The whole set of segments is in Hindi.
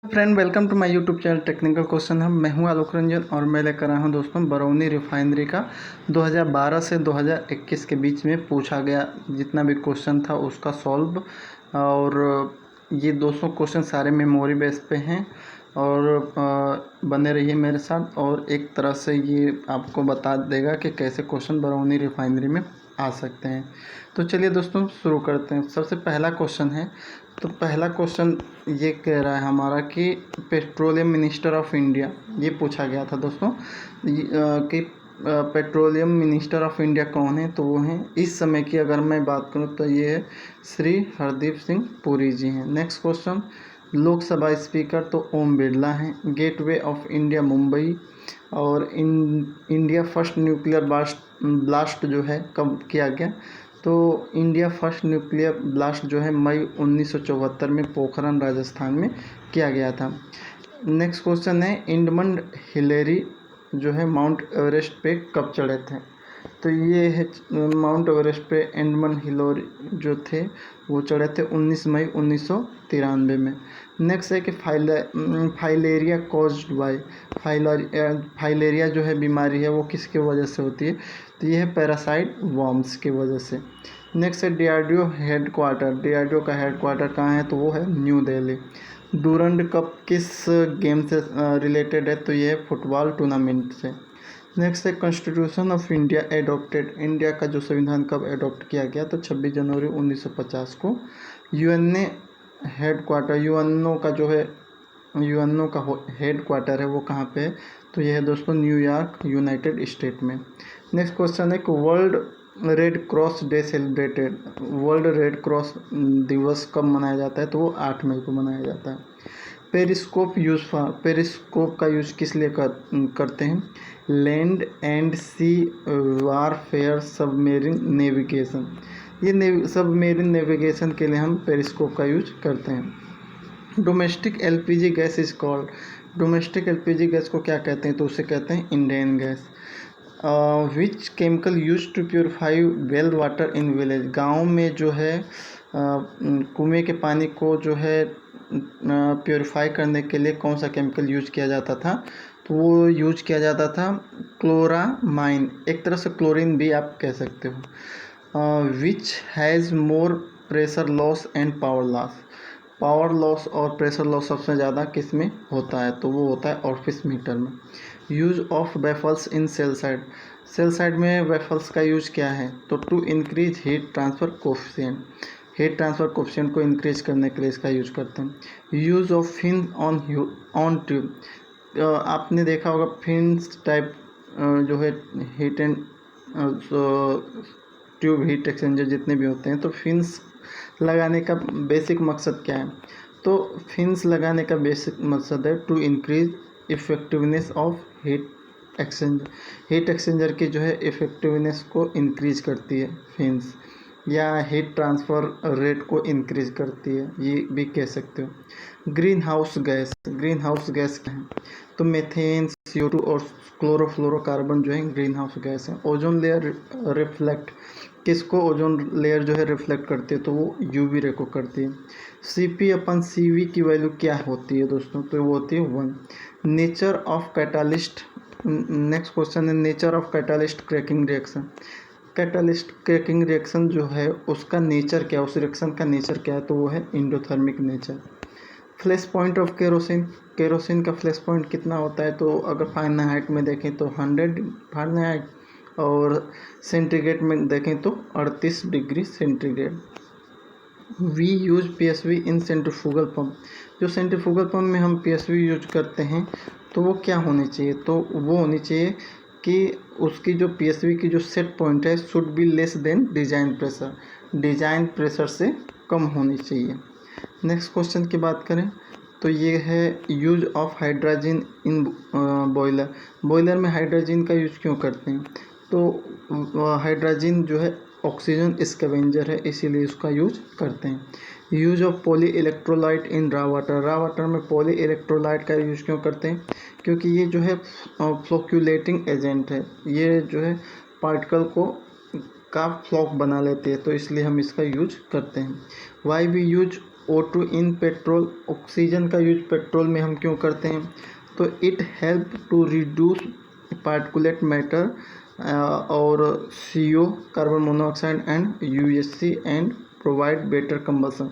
Friend, welcome to my YouTube channel technical question है। मैं हूं आलोक रंजन और मैं लेकर आया हूं दोस्तों बरौनी रिफाइनरी का 2012 से 2021 के बीच में पूछा गया जितना भी क्वेश्चन था उसका सॉल्व। और ये 200 क्वेश्चन सारे मेमोरी बेस पे हैं और बने रहिए मेरे साथ। और एक तरह से ये आपको बता देगा कि कैसे क्वेश्चन बरौनी रिफाइनरी में आ सकते हैं। तो चलिए दोस्तों शुरू करते हैं। सबसे पहला क्वेश्चन है, तो पहला क्वेश्चन ये कह रहा है हमारा कि पेट्रोलियम मिनिस्टर ऑफ इंडिया, ये पूछा गया था दोस्तों कि पेट्रोलियम मिनिस्टर ऑफ इंडिया कौन है। तो वो हैं, इस समय की अगर मैं बात करूं तो ये है श्री हरदीप सिंह पुरी जी हैं। नेक्स्ट क्वेश्चन, लोकसभा स्पीकर तो ओम बिरला हैं। Gateway of India Mumbai. और इंडिया फर्स्ट न्यूक्लियर ब्लास्ट जो है कब किया गया। तो इंडिया फर्स्ट न्यूक्लियर ब्लास्ट जो है मई 1974 में पोखरण राजस्थान में किया गया था। नेक्स्ट क्वेश्चन है, एडमंड हिलेरी जो है माउंट एवरेस्ट पे कब चढ़े थे। तो ये है माउंट एवरेस्ट पे एडमंड हिलेरी जो थे वो चढ़े थे 19 मई 1993 में। नेक्स्ट है कि फाइलेरिया कॉज्ड बाय, फाइलेरिया जो है बीमारी है वो किसकी वजह से होती है। तो ये है पैरासाइट वॉर्म्स की वजह से। नेक्स्ट है डीआरडीओ हेडक्वार्टर, डीआरडीओ का हेडक्वार्टर कहाँ है तो वो है न्यू दिल्ली। डूरंड कप किस गेम से रिलेटेड है तो ये है फुटबॉल टूर्नामेंट से। नेक्स्ट है constitution of India adopted, India का जो संविधान कब एडॉप्ट किया गया तो 26 जनवरी 1950 को। यूएनए हेडक्वार्टर, यूएनओ का जो है यूएनओ का हेड क्वार्टर है वो कहाँ पे है तो यह है दोस्तों न्यूयॉर्क यूनाइटेड स्टेट में। नेक्स्ट क्वेश्चन है कि world red cross day celebrated, world red cross दिवस कब मनाया जाता है तो वो 8 मई को मनाया जाता है। पेरिस्कोप पेरिस्कोप का यूज किस लिए करते हैं। Land and sea warfare submarine navigation, ये सबमेरीन नेविगेशन के लिए हम पेरिस्कोप का यूज करते हैं। Domestic LPG gas is called, domestic LPG gas को क्या कहते हैं तो उसे कहते हैं Indian gas. Which chemical use to purify well water in village, गाँव में जो है कुएं के पानी को जो है प्योरीफाई करने के लिए कौन सा केमिकल यूज किया जाता था तो वो यूज किया जाता था क्लोरामाइन, एक तरह से क्लोरीन भी आप कह सकते हो। Which has more pressure loss and power loss, power loss और प्रेशर लॉस सबसे ज़्यादा किस में होता है तो वो होता है ऑफिस मीटर में। Use of baffles in shell side, shell side में वेफल्स का यूज क्या है तो to increase heat transfer coefficient, heat transfer coefficient को इंक्रीज करने के लिए इसका यूज करते हैं। Use of fin on tube, आपने देखा होगा फिन्स टाइप जो है heat and tube heat exchanger जितने भी होते हैं तो फिन्स लगाने का बेसिक मकसद क्या है तो फिन्स लगाने का बेसिक मकसद है to increase effectiveness of heat exchanger, heat exchanger की जो है इफ़ेक्टिवनेस को इंक्रीज करती है फिन्स, या हीट ट्रांसफ़र रेट को इंक्रीज करती है ये भी कह सकते हो। Green house gas, green house gas क्या है तो मीथेन, CO2 और क्लोरोफ्लोरोकार्बन जो है ग्रीन हाउस गैस है। ओजोन लेयर रिफ्लेक्ट, किसको ओजोन लेयर जो है रिफ्लेक्ट करती है तो वो यूवी रे को करती है। CP/CV की वैल्यू क्या होती है दोस्तों तो वो होती है 1। Nature of catalyst, next question है nature of catalyst cracking reaction, catalyst cracking reaction जो है उसका नेचर क्या है, उस रिएक्शन का नेचर क्या है तो वो है endothermic nature. Flash point of kerosene, kerosene का फ्लैश पॉइंट कितना होता है तो अगर फ़ारेनहाइट में देखें तो 100 फ़ारेनहाइट और सेंटीग्रेड में देखें तो 38 degree centigrade. We use PSV in centrifugal pump, जो सेंट्रीफ्यूगल पंप में हम PSV यूज करते हैं तो वो क्या होनी चाहिए तो वो होनी चाहिए कि उसकी जो PSV की जो सेट पॉइंट है should be less than design pressure, design pressure से कम होनी चाहिए। नेक्स्ट क्वेश्चन की बात करें तो ये है use of hydrogen in boiler, boiler में हाइड्रोजन का यूज क्यों करते हैं तो हाइड्रोजन जो है ऑक्सीजन स्कैवेंजर है इसीलिए उसका यूज करते हैं। Use of poly electrolyte in raw water, raw water में पॉली इलेक्ट्रोलाइट का यूज क्यों करते हैं क्योंकि ये जो है फ्लोक्यूलेटिंग एजेंट है, ये जो है पार्टिकल को का फ्लॉक बना लेती है तो इसलिए हम इसका यूज करते हैं। Why we use O2 in petrol, oxygen का यूज पेट्रोल में हम क्यों करते हैं? तो it help to reduce particulate matter और CO carbon monoxide and UHC and provide better combustion.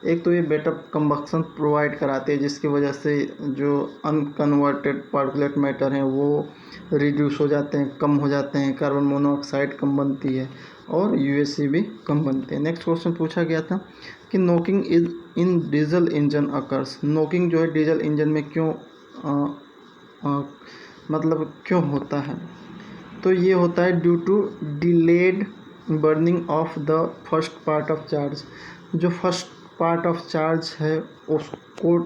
एक तो ये बेटर कंबक्शन प्रोवाइड कराते हैं जिसकी वजह से जो अनकन्वर्टेड पार्टिकुलेट मैटर हैं वो रिड्यूस हो जाते हैं, कम हो जाते हैं, कार्बन मोनोऑक्साइड कम बनती है और UHC भी कम बनते हैं। नेक्स्ट क्वेश्चन पूछा गया था कि knocking is in diesel engine occurs. Knocking जो है डीजल इंजन में क्यों मतलब क्यों होता है? तो ये होता है due to delayed burning of the first part of charge. जो फर्स्ट पार्ट ऑफ चार्ज है उसको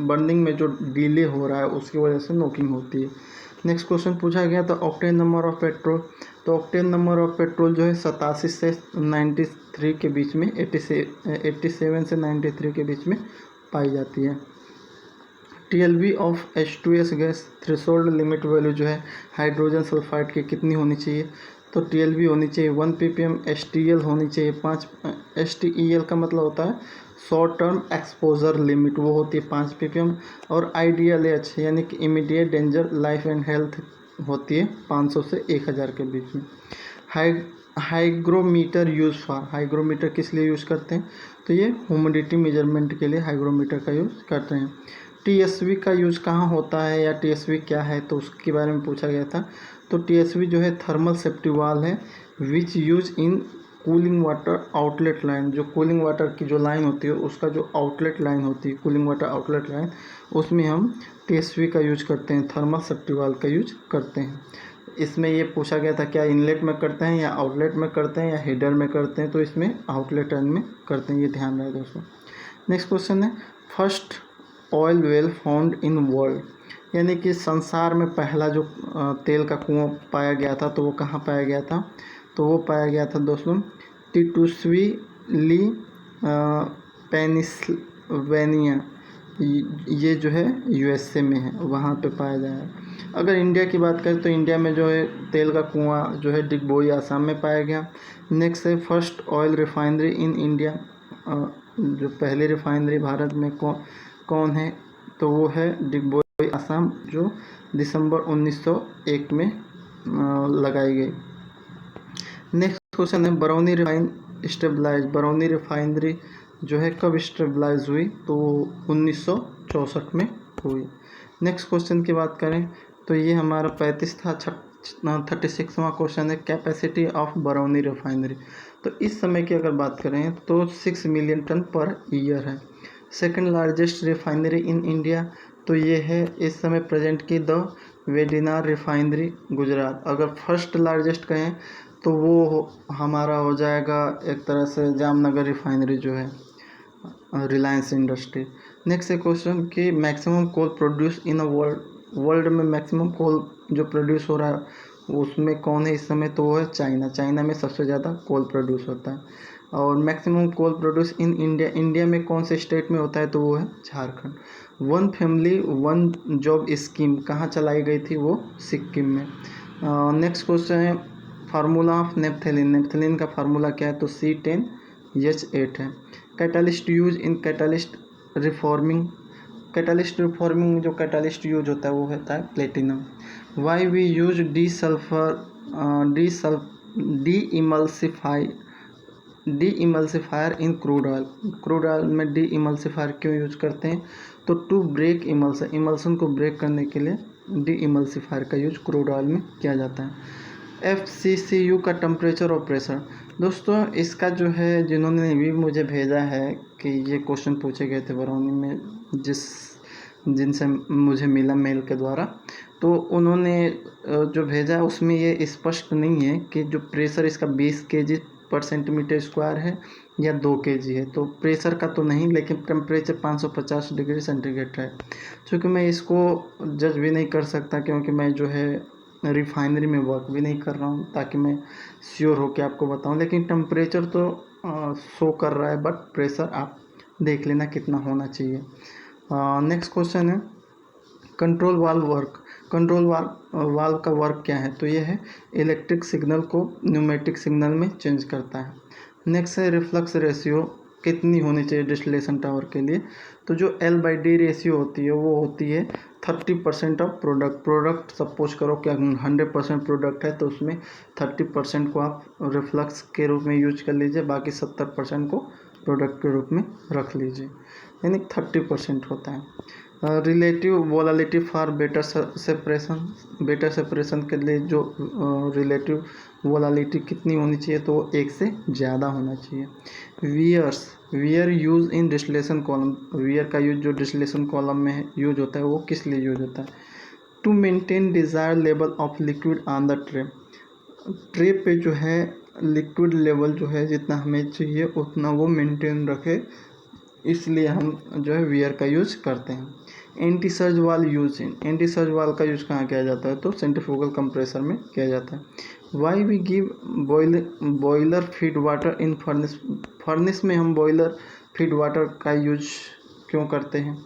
बर्निंग में जो डिले हो रहा है उसकी वजह से नॉकिंग होती है। नेक्स्ट क्वेश्चन पूछा गया था ऑक्टेन नंबर ऑफ पेट्रोल। तो ऑक्टेन नंबर ऑफ पेट्रोल जो है 87 से 93 के बीच में 87 से 93 के बीच में पाई जाती है। TLV of H2S gas threshold limit value जो है हाइड्रोजन सल्फाइड की कितनी होनी चाहिए? तो TLV होनी चाहिए 1 ppm, HTL होनी चाहिए 5। HTEL का मतलब होता है शॉर्ट टर्म एक्सपोजर लिमिट, वो होती है 5 ppm। और IDLH यानी कि immediate danger life and health होती है 500 से 1000 के बीच में। हाइग्रोमीटर यूज फॉर, हाइग्रोमीटर किस लिए यूज़ करते हैं? तो ये ह्यूमिडिटी मेजरमेंट के लिए हाइग्रोमीटर का यूज़ करते हैं। TSV का यूज़ कहाँ होता है या TSV क्या है, तो उसके बारे में पूछा गया था। तो TSV जो है थर्मल सेफ्टी वाल है विच use in cooling water outlet line. जो कूलिंग वाटर की जो लाइन होती है उसका जो आउटलेट लाइन होती है, कूलिंग वाटर आउटलेट लाइन, उसमें हम TSV का यूज करते हैं, थर्मल सेफ्टी वाल का यूज करते हैं। इसमें ये पूछा गया था क्या इनलेट में करते हैं या आउटलेट में करते हैं या हेडर में करते हैं, तो इसमें आउटलेट लाइन में करते हैं, ये ध्यान रहे दोस्तों। नेक्स्ट क्वेश्चन है first oil well found in world, यानी कि संसार में पहला जो तेल का कुआं पाया गया था तो वो कहाँ पाया गया था? तो वो पाया गया था दोस्तों टिटुस्विली पेनिसिल्वेनिया, ये जो है USA में है, वहाँ पे पाया गया है। अगर इंडिया की बात करें तो इंडिया में जो है तेल का कुआं जो है डिगबोई आसाम में पाया गया। नेक्स्ट है first oil refinery in India, जो पहली रिफाइनरी भारत में कौन है? तो वो है डिगबोई आसाम, जो दिसंबर 1901 में लगाई गई। नेक्स्ट क्वेश्चन है Barauni refinery established, Barauni refinery जो है कब स्टेबलाइज हुई? तो 1964 में हुई। नेक्स्ट क्वेश्चन की बात करें तो ये हमारा 35 था। 36वां क्वेश्चन है कैपेसिटी ऑफ बरौनी रिफाइनरी। तो इस समय की अगर बात करें तो 6 मिलियन टन पर ईयर है। Second largest refinery in India, तो ये है इस समय प्रेजेंट की द वेडिनार रिफाइनरी गुजरात। अगर फर्स्ट लार्जेस्ट कहें तो वो हमारा हो जाएगा एक तरह से जामनगर रिफाइनरी जो है रिलायंस इंडस्ट्री। नेक्स्ट है क्वेश्चन कि maximum coal produce in a world, world में मैक्सिमम कोल जो प्रोड्यूस हो रहा है उसमें कौन है इस समय? तो वो है चाइना, चाइना में सबसे ज़्यादा कोल प्रोड्यूस होता है। और maximum coal produce in India, India में कौन से स्टेट में होता है? तो वो है Jharkhand. One family one job scheme कहाँ चलाई गई थी? वो सिक्किम में। नेक्स्ट क्वेश्चन है फार्मूला ऑफ नेप्थेलिन, नेप्थेलिन का फार्मूला क्या है? तो C10H8 है। Catalyst use in catalyst reforming, catalyst reforming में जो कैटालिस्ट यूज होता है वो होता है platinum. Why we use demulsifier in crude oil, crude oil में डी इमल्सिफायर क्यों यूज करते हैं? तो टू ब्रेक इमल्सन, इमल्सन को ब्रेक करने के लिए डी इमल्सिफायर का यूज क्रूड ऑयल में किया जाता है। FCCU का टेम्परेचर और प्रेशर, दोस्तों इसका जो है जिन्होंने भी मुझे भेजा है कि ये क्वेश्चन पूछे गए थे बरौनी में जिनसे मुझे मिला मेल के द्वारा, तो उन्होंने जो भेजा उसमें ये स्पष्ट नहीं है कि जो प्रेशर इसका 20 kg पर सेंटीमीटर स्क्वायर है या 2 kg है। तो प्रेशर का तो नहीं, लेकिन टेम्परेचर 550 डिग्री सेंटीग्रेड है। चूँकि मैं इसको जज भी नहीं कर सकता क्योंकि मैं जो है रिफाइनरी में वर्क भी नहीं कर रहा हूँ, ताकि मैं श्योर होकर आपको बताऊँ। लेकिन टेम्परेचर तो शो कर रहा है, बट प्रेशर आप देख लेना कितना होना चाहिए। नेक्स्ट क्वेश्चन है control valve work, control valve का वर्क क्या है? तो ये है इलेक्ट्रिक सिग्नल को न्यूमेटिक सिग्नल में चेंज करता है। नेक्स्ट है रिफ्लक्स रेशियो, कितनी होनी चाहिए डिस्टिलेशन टावर के लिए, तो जो L/D रेशियो होती है वो होती है 30% ऑफ प्रोडक्ट सपोज करो कि 100% प्रोडक्ट है तो उसमें 30% को आप रिफ्लक्स के रूप में यूज कर लीजिए, बाकी 70% को प्रोडक्ट के रूप में रख लीजिए, यानी 30% होता है। रिलेटिव वोलालिटी फॉर बेटर सेपरेशन के लिए जो रिलेटिव वोलालिटी कितनी होनी चाहिए, तो वो 1 से ज़्यादा होना चाहिए। Weir use in distillation column, weir का यूज जो डिस्टिलेशन कॉलम में यूज होता है वो किस लिए यूज होता है? To maintain desired level of liquid on the tray पे जो है लिक्विड लेवल जो है जितना हमें चाहिए उतना वो मेंटेन रखे, इसलिए हम जो है वियर का यूज करते हैं। एंटी सर्ज वाल का यूज कहाँ किया जाता है? तो सेंट्रीफ्यूगल कंप्रेसर में किया जाता है। Why we give boiler feed water in furnace में हम बॉयलर फीड वाटर का यूज क्यों करते हैं?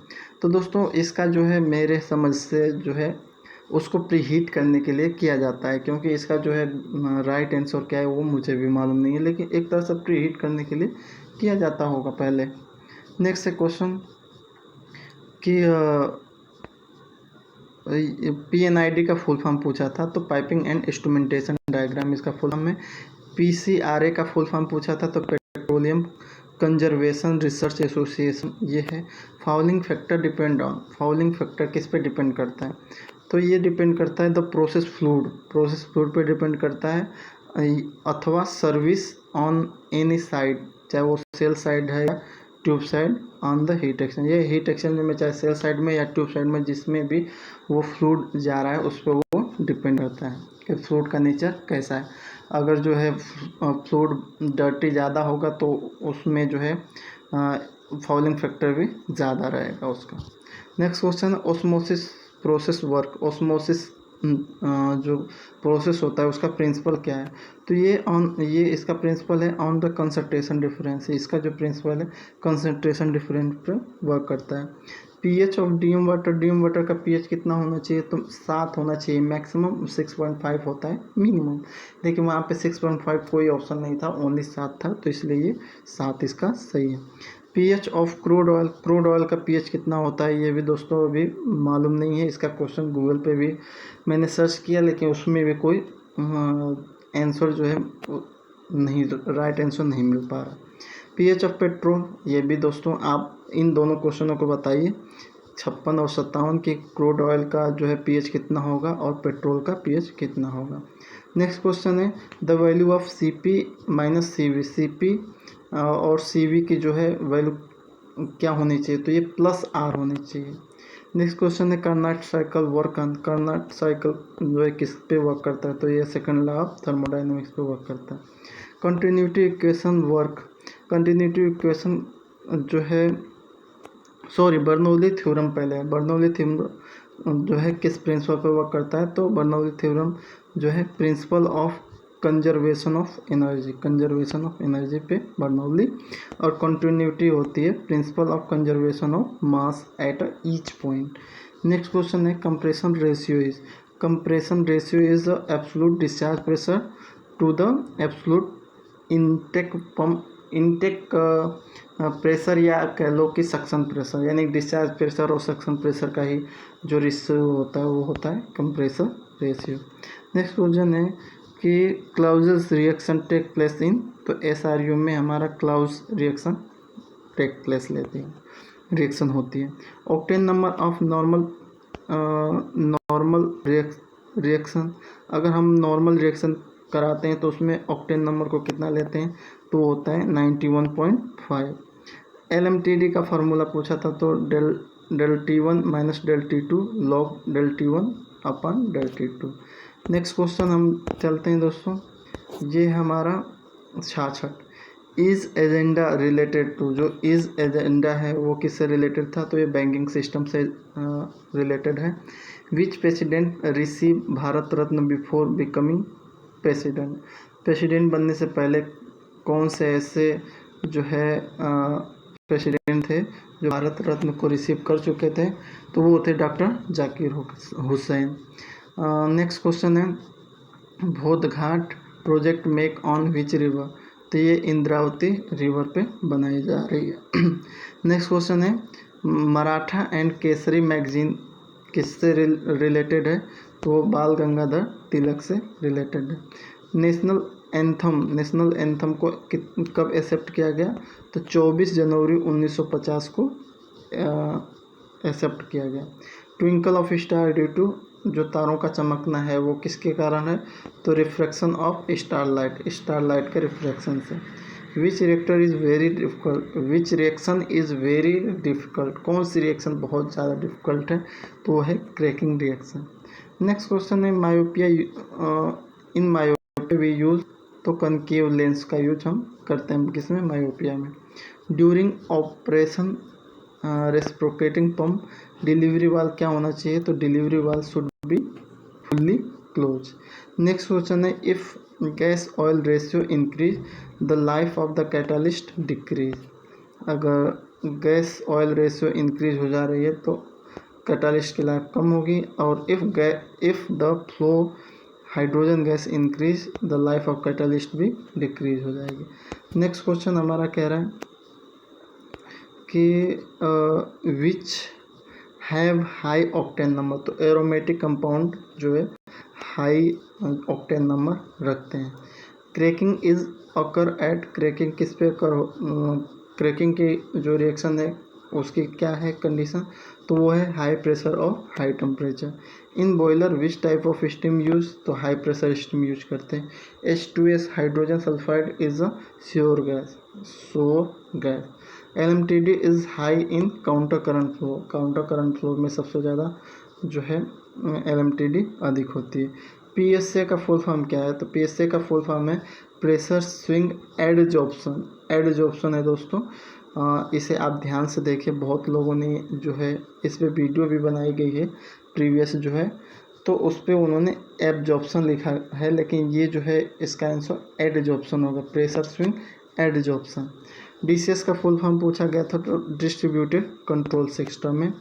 तो दोस्तों इसका जो है मेरे समझ से जो है उसको प्रीहीट करने के लिए किया जाता है, क्योंकि इसका जो है राइट आंसर क्या है वो मुझे भी मालूम नहीं है, लेकिन एक तरह से प्रीहीट करने के लिए किया जाता होगा पहले। नेक्स्ट है क्वेश्चन कि PNID का फुल फॉर्म पूछा था, तो पाइपिंग एंड इंस्ट्रूमेंटेशन डायग्राम इसका फुल फॉर्म है। PCRA का फुल फॉर्म पूछा था, तो पेट्रोलियम कंजर्वेशन रिसर्च एसोसिएशन ये है। फाउलिंग फैक्टर किस पे डिपेंड करता है? तो ये डिपेंड करता है द प्रोसेस फ्लूइड पे डिपेंड करता है, अथवा सर्विस ऑन एनी साइड, चाहे वो सेल साइड है या tube side on the heat exchange. ये हीट एक्सचेंजर में चाहे सेल साइड में या ट्यूब साइड में जिसमें भी वो फ्लूइड जा रहा है उस पर वो डिपेंड करता है कि फ्लूइड का नेचर कैसा है। अगर जो है फ्लूइड डर्टी ज़्यादा होगा तो उसमें जो है फाउलिंग फैक्टर भी ज़्यादा रहेगा उसका। Next question, osmosis process work. Osmosis जो प्रोसेस होता है उसका प्रिंसिपल क्या है? तो ये इसका प्रिंसिपल है ऑन द कंसंट्रेशन डिफरेंस। इसका जो प्रिंसिपल है कंसंट्रेशन डिफरेंस पे वर्क करता है। pH ऑफ डीएम वाटर का pH कितना होना चाहिए? तो 7 होना चाहिए, मैक्सिमम 6.5 होता है मिनिमम, लेकिन वहाँ पे 6.5 कोई ऑप्शन नहीं था, ओनली 7 था, तो इसलिए ये 7 इसका सही है। pH ऑफ क्रूड ऑयल का pH कितना होता है? ये भी दोस्तों अभी मालूम नहीं है, इसका क्वेश्चन गूगल पे भी मैंने सर्च किया लेकिन उसमें भी कोई आंसर जो है नहीं, राइट आंसर नहीं मिल पा रहा। pH ऑफ पेट्रोल, ये भी दोस्तों आप इन दोनों क्वेश्चनों को बताइए 56 और 57 कि क्रूड ऑयल का जो है pH कितना होगा और पेट्रोल का pH कितना होगा। नेक्स्ट क्वेश्चन है the value of CP minus CV। CP और CV की जो है वैल्यू क्या होनी चाहिए? तो ये +R होनी चाहिए। नेक्स्ट क्वेश्चन है कार्नोट साइकिल जो है किस पे वर्क करता है? तो ये सेकंड लॉ ऑफ थर्मोडायनेमिक्स पे वर्क करता है। कंटिन्यूटी इक्वेशन जो है बर्नौली थ्योरम पहले है। बर्नौली थ्योरम जो है किस प्रिंसिपल पे वर्क करता है? तो बर्नौली थ्योरम जो है principle of conservation of energy पे बर्नौली, और कंटिन्यूटी होती है principle of conservation of mass at each point. Next question है compression ratio is the absolute discharge pressure to the absolute intake pressure, या कह लो कि सक्शन प्रेशर, यानी डिस्चार्ज प्रेशर और सक्शन प्रेशर का ही जो रेशियो होता है वो होता है कंप्रेशर रेशियो। नेक्स्ट क्वेश्चन है कि क्लाउज़ रिएक्शन टेक प्लेस इन, तो SRU में हमारा क्लाउज़ रिएक्शन टेक प्लेस रिएक्शन होती है। Octane number of normal reaction, अगर हम नॉर्मल रिएक्शन कराते हैं तो उसमें ऑक्टेन नंबर को कितना लेते हैं? तो होता है 91.5। LMTD का फार्मूला पूछा था, तो del T1 minus del T2 log del T1 अपन del T2। नेक्स्ट क्वेश्चन हम चलते हैं दोस्तों, ये हमारा 66 इज़ एजेंडा रिलेटेड टू, जो इज़ एजेंडा है वो किससे रिलेटेड था? तो ये बैंकिंग सिस्टम से रिलेटेड है। विच president receive Bharat Ratna before becoming president बनने से पहले कौन से ऐसे जो है प्रेसिडेंट थे जो भारत रत्न को रिसीव कर चुके थे? तो वो थे doctor Zakir Hussain. Next question है Bodhghat project make on which river, तो ये इंद्रावती रिवर पे बनाई जा रही है। नेक्स्ट क्वेश्चन है मराठा एंड केसरी मैगजीन किससे रिलेटेड है? तो वो बाल गंगाधर तिलक से रिलेटेड है। नेशनल एंथम को कब एक्सेप्ट किया गया? तो 24 जनवरी 1950 को एक्सेप्ट किया गया। Twinkle of star due to, जो तारों का चमकना है वो किसके कारण है? तो रिफ्रैक्शन ऑफ स्टारलाइट के रिफ्रैक्शन से। Which reaction is very difficult, कौन सी रिएक्शन बहुत ज़्यादा डिफ़िकल्ट है? तो वो है क्रैकिंग रिएक्शन। नेक्स्ट क्वेश्चन है myopia, in myopia we use, तो कनकेव लेंस का यूज हम करते हैं किसमें? मायोपिया में। During operation reciprocating pump delivery valve क्या होना चाहिए? तो delivery valve should be fully close. Next question है if gas oil ratio increase the life of the catalyst decrease, अगर गैस ऑयल रेशियो इंक्रीज हो जा रही है तो कैटालिस्ट की लाइफ कम होगी, और if the flow hydrogen gas increase the life of catalyst भी डिक्रीज हो जाएगी। नेक्स्ट क्वेश्चन हमारा कह रहा है कि which have high octane number, तो एरोमेटिक कंपाउंड जो है हाई ऑक्टेन नंबर रखते हैं। Cracking is occur at, cracking किस पे क्रैकिंग की जो रिएक्शन है उसकी क्या है कंडीशन? तो वो है हाई प्रेशर और high temperature. In boiler which type of steam use, तो हाई प्रेशर स्टीम यूज करते हैं। H2S hydrogen sulphide is a sure gas. LMTD is high in counter current flow में सबसे ज़्यादा जो है LMTD अधिक होती है। PSA का फुल फॉर्म क्या है? तो PSA का फुल फॉर्म है प्रेशर स्विंग एडजॉर्प्शन है दोस्तों। इसे आप ध्यान से देखिए, बहुत लोगों ने जो है इस पर वीडियो भी बनाई गई है प्रीवियस जो है, तो उस पर उन्होंने एब्जॉर्प्शन लिखा है, लेकिन ये जो है इसका आंसर एडजॉर्प्शन होगा, प्रेशर स्विंग एडजॉर्प्शन। DCS का फुल फॉर्म पूछा गया था तो डिस्ट्रीब्यूटेड कंट्रोल सिस्टम में।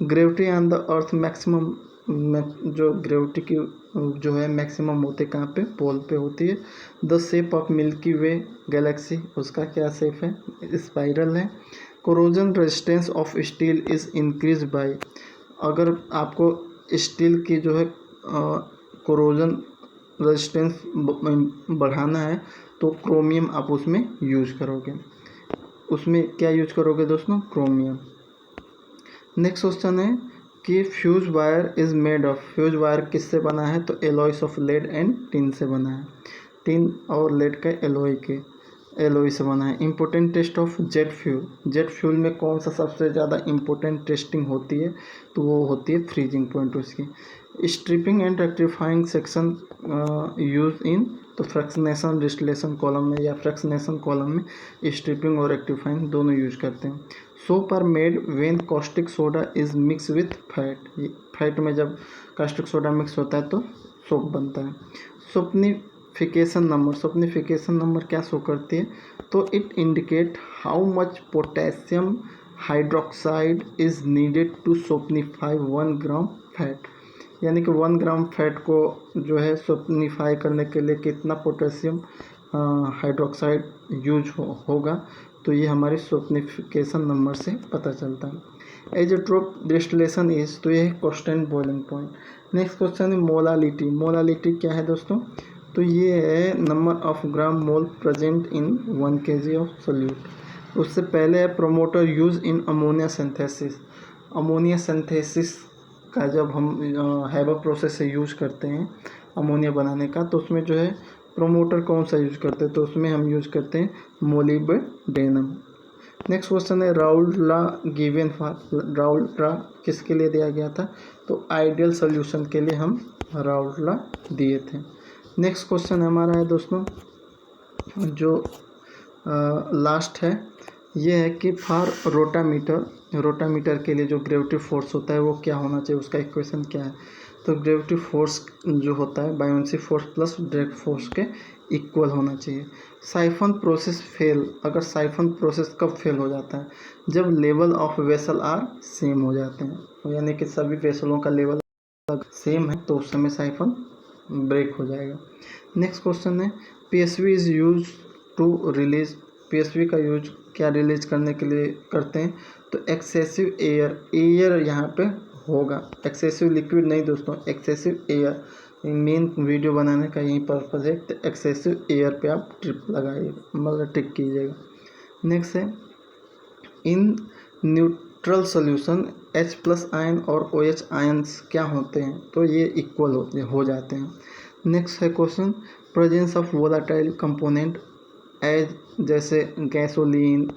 Gravity on the earth maximum, जो ग्रेविटी की जो है मैक्सिमम होते कहाँ पे? पोल पे होती है। The shape of milky way Galaxy, उसका क्या शेप है? स्पाइरल है। Corrosion resistance of steel is increase by, अगर आपको स्टील की जो है कोरोजन रेजिस्टेंस बढ़ाना है तो क्रोमियम आप उसमें यूज करोगे। उसमें क्या यूज करोगे दोस्तों? क्रोमियम। नेक्स्ट क्वेश्चन है कि fuse wire is made of, fuse wire किससे बना है? तो alloys of lead and tin से बना है। टिन और लेड का एलॉय से बना है। Important test of jet fuel में कौन सा सबसे ज़्यादा इम्पोर्टेंट टेस्टिंग होती है? तो वो होती है फ्रीजिंग पॉइंट उसकी। Stripping and rectifying section use in, तो फ्रैक्शनेशन डिस्टिलेशन कॉलम में या फ्रैक्शनेशन कॉलम में स्ट्रिपिंग और रेक्टिफाइंग दोनों यूज करते हैं। Soap are made when caustic soda is mix with fat में जब कास्टिक सोडा मिक्स होता है तो सोप बनता है। सप्निफिकेशन नंबर क्या शो करती है? तो it indicate how much potassium hydroxide is needed to saponify 1 gram fat, यानी कि 1 ग्राम फैट को जो है सोपनीफाई करने के लिए कितना पोटेशियम हाइड्रोक्साइड यूज होगा, तो ये हमारे सोपनिफिकेशन नंबर से पता चलता है। एजेट्रोप डिस्टिलेशन इज, तो ये है constant boiling point. Next question है मोलालिटी क्या है दोस्तों? तो ये है number of gram mole present in 1 kg of solute. उससे पहले है promoter use in ammonia synthesis का जब हम हैबर प्रोसेस से यूज करते हैं अमोनिया बनाने का, तो उसमें जो है प्रोमोटर कौन सा यूज करते हैं? तो उसमें हम यूज करते हैं मोलिब्डेनम। नेक्स्ट क्वेश्चन है Raul law given for, Raul law किसके लिए दिया गया था? तो आइडियल सोल्यूशन के लिए हम राउल लॉ दिए थे। नेक्स्ट क्वेश्चन हमारा है दोस्तों जो लास्ट है, ये है कि फॉर रोटामीटर के लिए जो ग्रेविटी फोर्स होता है वो क्या होना चाहिए, उसका इक्वेशन क्या है? तो ग्रेविटी फोर्स जो होता है buoyancy force plus drag force के इक्वल होना चाहिए। साइफन प्रोसेस फेल, अगर साइफन प्रोसेस कब फेल हो जाता है? जब level of vessel are same हो जाते हैं, यानी कि सभी वेसलों का लेवल सेम है तो उस समय साइफन ब्रेक हो जाएगा। नेक्स्ट क्वेश्चन है PSV is use to release, PSV का यूज क्या रिलीज करने के लिए करते हैं, तो एक्सेसिव एयर यहाँ पे होगा, एक्सेसिव लिक्विड नहीं दोस्तों, एक्सेसिव एयर। मेन वीडियो बनाने का यही पर्पज़ है, तो एक्सेसिव एयर पे आप ट्रिप लगाइएगा, मतलब टिक कीजिएगा। नेक्स्ट है in neutral solution H+ ion और OH आयन्स क्या होते हैं, तो ये इक्वल हो जाते हैं। नेक्स्ट है question presence of volatile component as, जैसे गैसोलीन,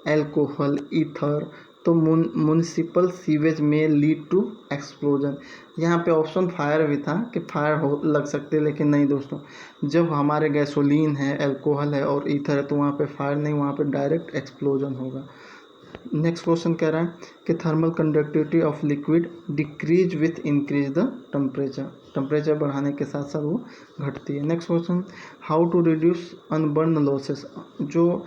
एल्कोहल, ईथर, तो म्युनिसिपल सीवेज में लीड टू एक्सप्लोजन। यहाँ पे ऑप्शन फायर भी था कि फायर हो लग सकते, लेकिन नहीं दोस्तों, जब हमारे गैसोलीन है, एल्कोहल है और ईथर है तो वहाँ पे फायर नहीं, वहाँ पे डायरेक्ट एक्सप्लोजन होगा। नेक्स्ट क्वेश्चन कह रहा है कि thermal conductivity of liquid decrease with increase the temperature, temperature बढ़ाने के साथ साथ वो घटती है। Next question how to reduce unburn losses, जो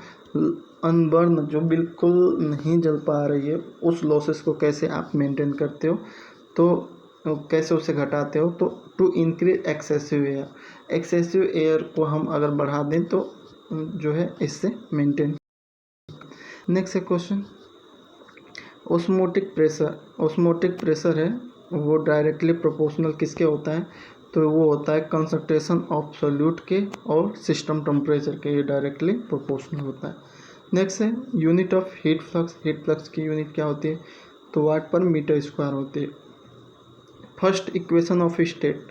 अनबर्न जो बिल्कुल नहीं जल पा रही है उस लॉसेस को कैसे आप मेंटेन करते हो, तो कैसे उसे घटाते हो, तो to increase excessive air, excessive air को हम अगर बढ़ा दें तो जो है इससे मेंटेन। नेक्स्ट है question osmotic pressure, osmotic pressure है वो डायरेक्टली प्रोपोर्शनल किसके होता है, तो वो होता है कंसंट्रेशन ऑफ सॉल्यूट के और सिस्टम टेम्परेचर के, ये डायरेक्टली प्रोपोर्शनल होता है। नेक्स्ट है unit of heat flux, heat flux की यूनिट क्या होती है, तो वाट पर मीटर स्क्वायर होती है। First equation of state,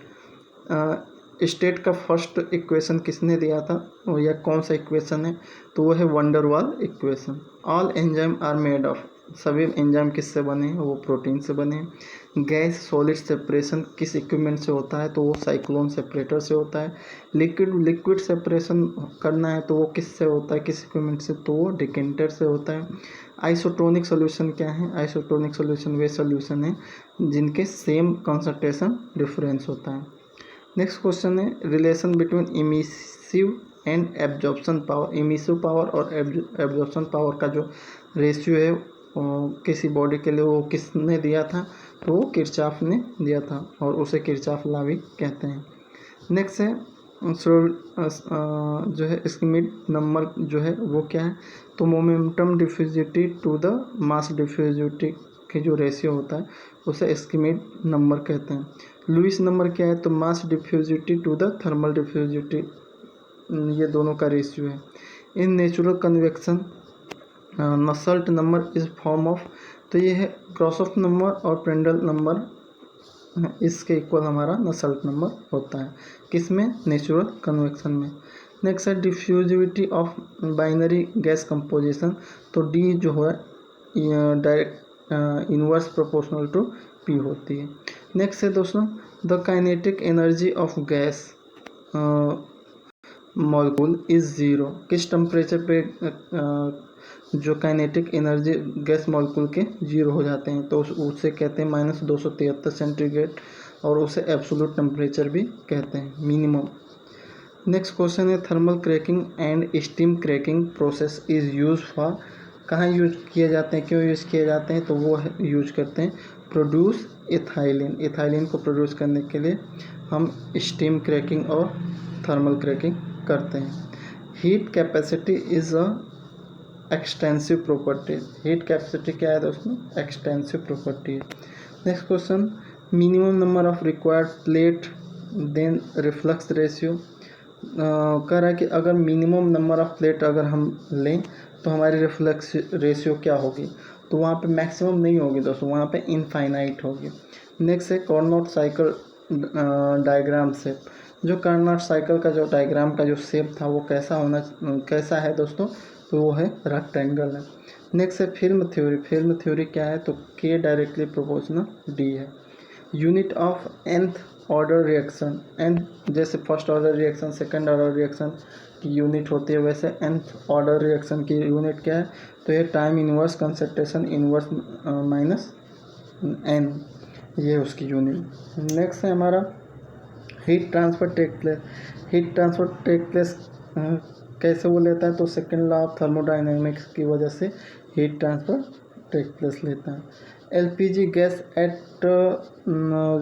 state का फर्स्ट इक्वेशन किसने दिया था, और यह कौन सा इक्वेशन है, तो वो है van der Waals equation. All enzyme are made of, सभी एंजाइम किससे बने हैं, वो प्रोटीन से बने हैं। गैस सॉलिड सेपरेशन किस इक्विपमेंट से होता है, तो वो साइक्लोन सेपरेटर से होता है। लिक्विड सेपरेशन करना है तो वो किससे होता है, किस इक्विपमेंट से, तो वो डिकेंटर से होता है। आइसोटोनिक सोल्यूशन क्या है, आइसोटोनिक सोल्यूशन वे सोल्यूशन है जिनके सेम कंसंट्रेशन डिफरेंस होता है। नेक्स्ट क्वेश्चन है relation between emissive and absorption power, emissive power और एब्जॉर्प्शन पावर का जो रेशियो है किसी बॉडी के लिए वो किसने दिया था, तो वो किरचॉफ ने दिया था और उसे किरचॉफ लॉ भी कहते हैं। नेक्स्ट है जो है स्कीमिड नंबर जो है वो क्या है, तो momentum diffusivity to the mass diffusivity की जो रेशियो होता है उसे स्कीमिड नंबर कहते हैं। लुईस नंबर क्या है, तो mass diffusivity to the thermal diffusivity, ये दोनों का रेशियो है। In natural convection Nusselt number is form of, तो ये है क्रॉसऑफ नंबर और प्रेंडल नंबर, इसके इक्वल हमारा नसल्ट नंबर होता है, किसमें, नेचुरल कन्वेक्शन में। नेक्स्ट है diffusivity of binary gas composition, तो डी जो है direct inverse proportional to P होती है। नेक्स्ट है दोस्तों the kinetic energy of gas molecule is zero, किस टेम्परेचर पे जो काइनेटिक एनर्जी गैस मॉलिक्यूल के जीरो हो जाते हैं, तो उसे कहते हैं -273 सेंटीग्रेड, और उसे एब्सोल्यूट टेम्परेचर भी कहते हैं, मिनिमम। नेक्स्ट क्वेश्चन है thermal cracking and steam cracking process is use for, कहाँ यूज किए जाते हैं, क्यों यूज़ किए जाते हैं, तो वो यूज करते हैं प्रोड्यूस एथाइलिन, एथाइलिन को प्रोड्यूस करने के लिए हम स्टीम क्रैकिंग और थर्मल क्रैकिंग करते हैं। Heat capacity is a extensive property, heat capacity क्या है दोस्तों, एक्सटेंसिव प्रॉपर्टी है। Next question minimum number of required plate then reflux ratio, कह रहा है कि अगर मिनिमम नंबर ऑफ प्लेट अगर हम लें तो हमारी रिफ्लक्स रेशियो क्या होगी, तो वहाँ पे मैक्सिमम नहीं होगी दोस्तों, वहाँ पे इनफाइनाइट होगी। नेक्स्ट है कार्नोट साइकिल डायग्राम शेप, जो कार्नोट साइकिल का जो डायग्राम का जो शेप था वो कैसा है दोस्तों, तो वो है रेक्टेंगल है। नेक्स्ट है फिल्म थ्योरी, फिल्म थ्योरी क्या है, तो के डायरेक्टली प्रोपोर्शनल डी है। Unit of nth order reaction, nth जैसे first order reaction second order reaction की यूनिट होती है, वैसे nth ऑर्डर रिएक्शन की यूनिट क्या है, तो ये time inverse concentration inverse minus n, ये उसकी यूनिट। नेक्स्ट है हमारा heat transfer take place, heat transfer take place कैसे वो लेता है, तो सेकेंड लॉ ऑफ थर्मोडाइनमिक्स की वजह से हीट ट्रांसफ़र टेक प्लेस लेता है। एलपीजी गैस एट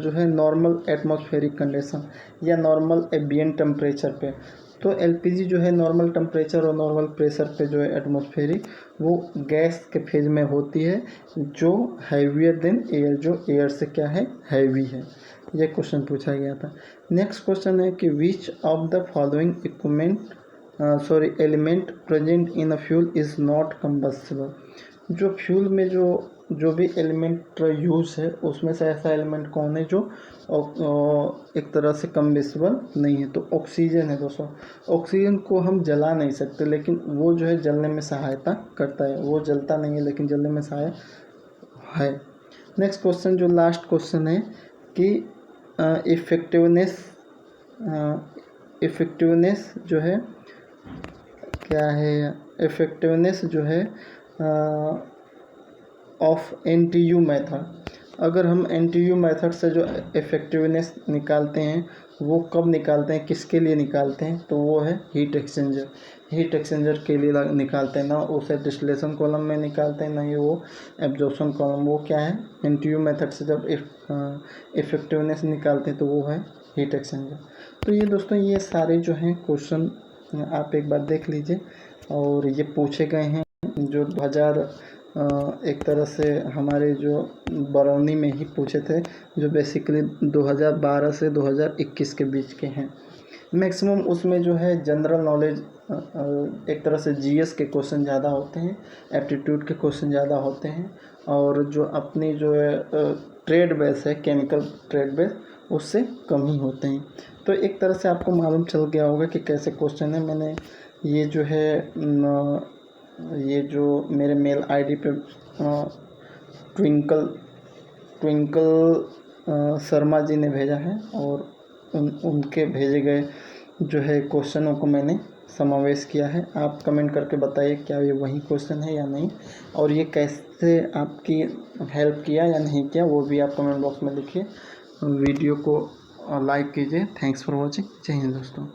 जो है नॉर्मल एटमॉस्फेरिक कंडीशन या नॉर्मल एम्बिएंट टेम्परेचर पे, तो एलपीजी जो है नॉर्मल टेम्परेचर और नॉर्मल प्रेशर पे जो है एटमॉस्फेरिक वो गैस के फेज में होती है जो हैवियर देन एयर, जो एयर से क्या है हैवी है। ये क्वेश्चन पूछा गया था। नेक्स्ट क्वेश्चन है कि which of the following element present in a fuel is not combustible. जो फ्यूल में जो भी एलिमेंट यूज़ है उसमें से ऐसा एलिमेंट कौन है जो एक तरह से कंबस्टिबल नहीं है। तो ऑक्सीजन है दोस्तों। ऑक्सीजन को हम जला नहीं सकते लेकिन वो जो है जलने में सहायता करता है। वो जलता नहीं है लेकिन जलने में सहायक है। नेक्स्ट क्वेश्चन जो लास्ट क्वेश्चन है कि इफ़ेक्टिवनेस जो है क्या है, इफ़ेक्टिवनेस जो है ऑफ एनटीयू मेथड। अगर हम एनटीयू मेथड से जो इफ़ेक्टिवनेस निकालते हैं वो कब निकालते हैं, किसके लिए निकालते हैं, तो वो है हीट एक्सचेंजर। हीट एक्सचेंजर के लिए निकालते हैं, ना उसे डिस्टिलेशन कॉलम में निकालते हैं ना ही वो एब्जॉर्प्शन कॉलम। वो क्या है, एनटीयू मेथड से जब इफ़ेक्टिवनेस निकालते हैं तो वो है हीट एक्सचेंजर। तो ये दोस्तों ये सारे जो हैं क्वेश्चन आप एक बार देख लीजिए और ये पूछे गए हैं जो 2000 एक तरह से हमारे जो बरौनी में ही पूछे थे, जो बेसिकली 2012 से 2021 के बीच के हैं। मैक्सिमम उसमें जो है जनरल नॉलेज एक तरह से जीएस के क्वेश्चन ज़्यादा होते हैं, एप्टीट्यूड के क्वेश्चन ज़्यादा होते हैं और जो अपनी जो है ट्रेड बेस है, केमिकल ट्रेड बेस, उससे कम ही होते हैं। तो एक तरह से आपको मालूम चल गया होगा कि कैसे क्वेश्चन है। मैंने ये जो है ये जो मेरे मेल आईडी पे ट्विंकल शर्मा जी ने भेजा है और उनके भेजे गए जो है क्वेश्चनों को मैंने समावेश किया है। आप कमेंट करके बताइए क्या ये वही क्वेश्चन है या नहीं, और ये कैसे आपकी हेल्प किया या नहीं किया वो भी आप कमेंट बॉक्स में लिखिए। वीडियो को लाइक कीजिए। Thanks for watching. जय हिंद दोस्तों।